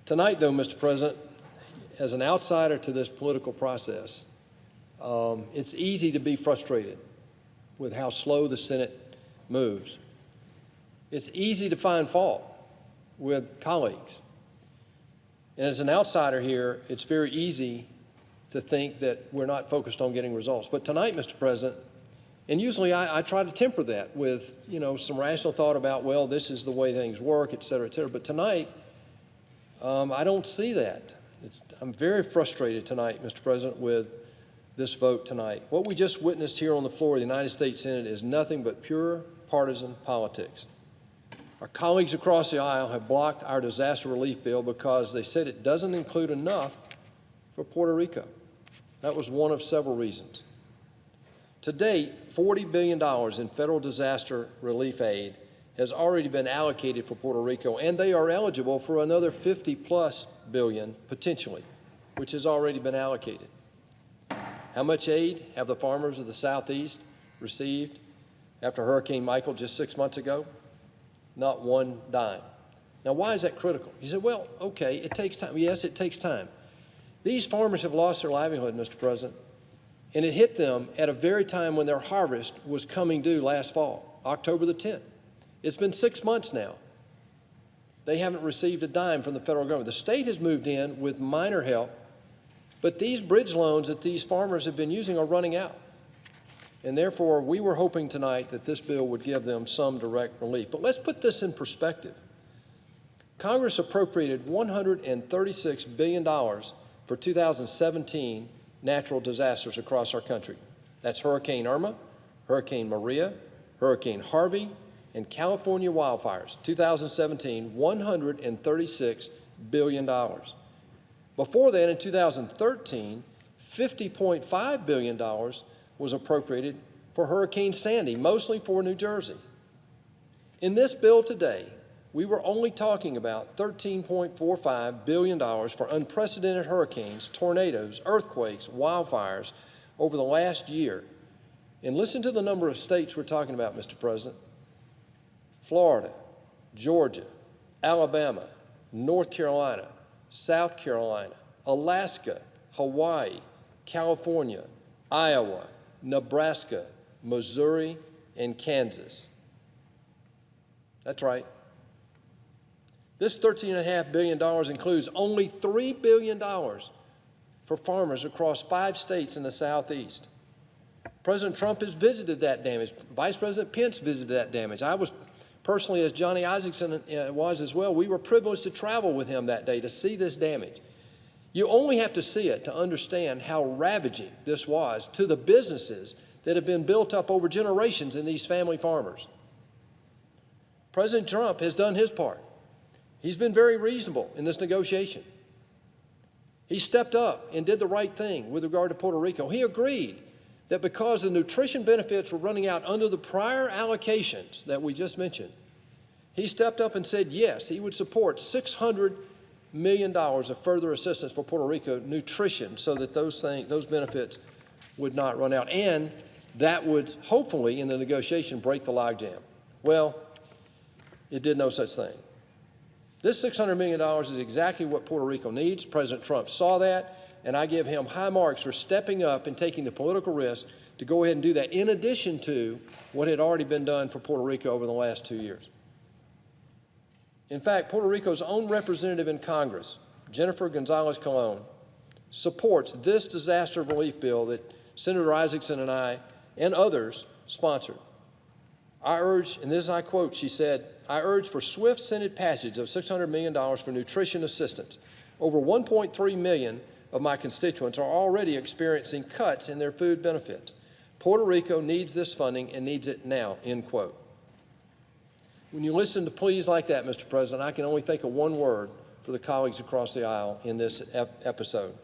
Tonight, though, Mr. President, as an outsider to this political process, it's easy to be frustrated with how slow the Senate moves. It's easy to find fault with colleagues. And as an outsider here, it's very easy to think that we're not focused on getting results. But tonight, Mr. President, and usually I try to temper that with, some rational thought about, well, this is the way things work, et cetera, et cetera. But tonight, I don't see that. I'm very frustrated tonight, Mr. President, with this vote tonight. What we just witnessed here on the floor of the United States Senate is nothing but pure partisan politics. Our colleagues across the aisle have blocked our disaster relief bill because they said it doesn't include enough for Puerto Rico. That was one of several reasons. To date, $40 billion in federal disaster relief aid has already been allocated for Puerto Rico, and they are eligible for another $50+ billion potentially, which has already been allocated. How much aid have the farmers of the Southeast received after Hurricane Michael just 6 months ago? Not one dime. Now, why is that critical? You said, well, okay, it takes time. Yes, it takes time. These farmers have lost their livelihood, Mr. President, and it hit them at a very time when their harvest was coming due last fall, October the 10th. It's been 6 months now. They haven't received a dime from the federal government. The state has moved in with minor help, but these bridge loans that these farmers have been using are running out. And therefore, we were hoping tonight that this bill would give them some direct relief. But let's put this in perspective. Congress appropriated $136 billion for 2017 natural disasters across our country. That's Hurricane Irma, Hurricane Maria, Hurricane Harvey, and California wildfires. 2017, $136 billion. Before that, in 2013, $50.5 billion was appropriated for Hurricane Sandy, mostly for New Jersey. In this bill today, we were only talking about $13.45 billion for unprecedented hurricanes, tornadoes, earthquakes, wildfires over the last year. And listen to the number of states we're talking about, Mr. President. Florida, Georgia, Alabama, North Carolina, South Carolina, Alaska, Hawaii, California, Iowa, Nebraska, Missouri, and Kansas. That's right. This $13.5 billion includes only $3 billion for farmers across 5 states in the Southeast. President Trump has visited that damage. Vice President Pence visited that damage. I was personally, as Johnny Isaacson was as well, we were privileged to travel with him that day to see this damage. You only have to see it to understand how ravaging this was to the businesses that have been built up over generations in these family farmers. President Trump has done his part. He's been very reasonable in this negotiation. He stepped up and did the right thing with regard to Puerto Rico. He agreed that because the nutrition benefits were running out under the prior allocations that we just mentioned, he stepped up and said yes, he would support $600 million of further assistance for Puerto Rico nutrition so that those benefits would not run out. And that would hopefully, in the negotiation, break the logjam. Well, it did no such thing. This $600 million is exactly what Puerto Rico needs. President Trump saw that, and I give him high marks for stepping up and taking the political risk to go ahead and do that, in addition to what had already been done for Puerto Rico over the last 2 years. In fact, Puerto Rico's own representative in Congress, Jennifer Gonzalez-Colon, supports this disaster relief bill that Senator Isaacson and I and others sponsored. I urge, and this I quote, she said, "I urge for swift Senate passage of $600 million for nutrition assistance. Over 1.3 million of my constituents are already experiencing cuts in their food benefits. Puerto Rico needs this funding and needs it now," end quote. When you listen to pleas like that, Mr. President, I can only think of one word for the colleagues across the aisle in this episode,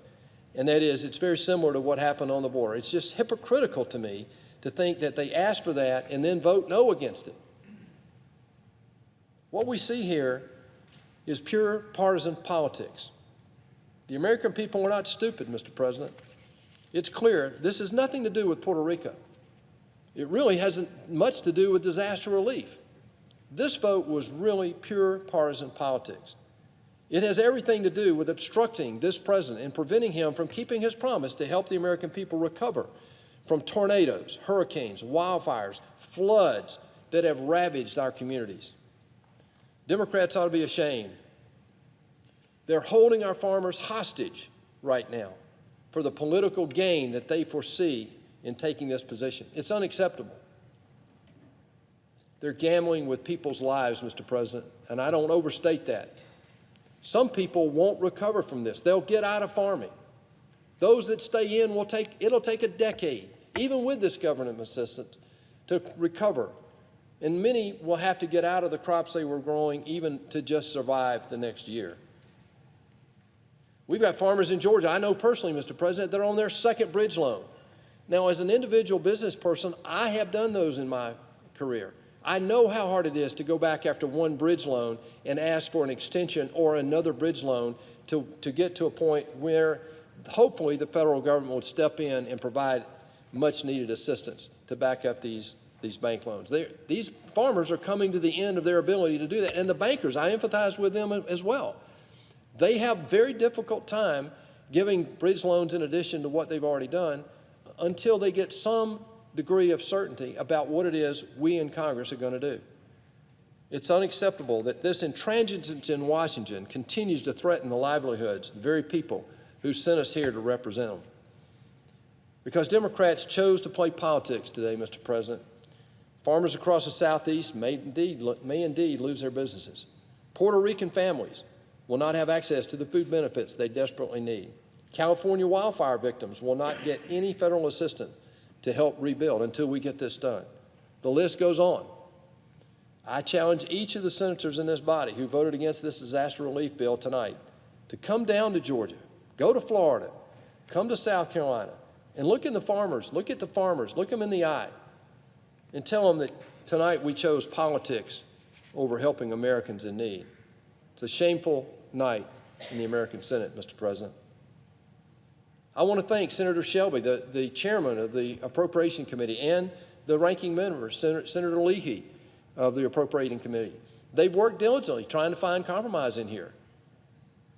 and that is it's very similar to what happened on the border. It's just hypocritical to me to think that they asked for that and then vote no against it. What we see here is pure partisan politics. The American people are not stupid, Mr. President. It's clear this has nothing to do with Puerto Rico. It really hasn't much to do with disaster relief. This vote was really pure partisan politics. It has everything to do with obstructing this president and preventing him from keeping his promise to help the American people recover from tornadoes, hurricanes, wildfires, floods that have ravaged our communities. Democrats ought to be ashamed. They're holding our farmers hostage right now for the political gain that they foresee in taking this position. It's unacceptable. They're gambling with people's lives, Mr. President, and I don't overstate that. Some people won't recover from this. They'll get out of farming. Those that stay in it'll take a decade, even with this government assistance, to recover. And many will have to get out of the crops they were growing even to just survive the next year. We've got farmers in Georgia, I know personally, Mr. President, they're on their second bridge loan. Now, as an individual business person, I have done those in my career. I know how hard it is to go back after one bridge loan and ask for an extension or another bridge loan to get to a point where hopefully the federal government would step in and provide much needed assistance to back up these bank loans. These farmers are coming to the end of their ability to do that. And the bankers, I empathize with them as well. They have a very difficult time giving bridge loans in addition to what they've already done until they get some degree of certainty about what it is we in Congress are going to do. It's unacceptable that this intransigence in Washington continues to threaten the livelihoods of the very people who sent us here to represent them. Because Democrats chose to play politics today, Mr. President, farmers across the Southeast may indeed lose their businesses. Puerto Rican families will not have access to the food benefits they desperately need. California wildfire victims will not get any federal assistance to help rebuild until we get this done. The list goes on. I challenge each of the senators in this body who voted against this disaster relief bill tonight to come down to Georgia, go to Florida, come to South Carolina, and look at the farmers, look them in the eye, and tell them that tonight we chose politics over helping Americans in need. It's a shameful night in the American Senate, Mr. President. I want to thank Senator Shelby, the chairman of the Appropriation Committee, and the ranking member, Senator Leahy of the Appropriating Committee. They've worked diligently trying to find compromise in here.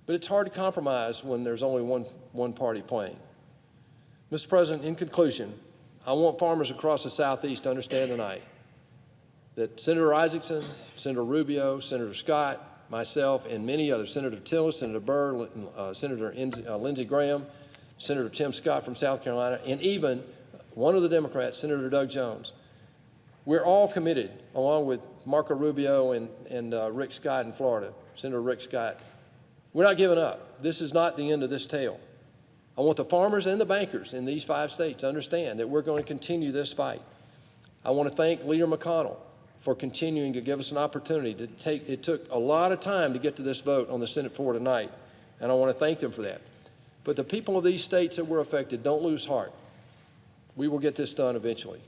But it's hard to compromise when there's only one party playing. Mr. President, in conclusion, I want farmers across the Southeast to understand tonight that Senator Isaacson, Senator Rubio, Senator Scott, myself, and many others, Senator Tillis, Senator Burr, Senator Lindsey Graham, Senator Tim Scott from South Carolina, and even one of the Democrats, Senator Doug Jones, we're all committed, along with Marco Rubio and Rick Scott in Florida, Senator Rick Scott. We're not giving up. This is not the end of this tale. I want the farmers and the bankers in these 5 states to understand that we're going to continue this fight. I want to thank Leader McConnell for continuing to give us an opportunity to it took a lot of time to get to this vote on the Senate floor tonight, and I want to thank them for that. But the people of these states that were affected, don't lose heart. We will get this done eventually.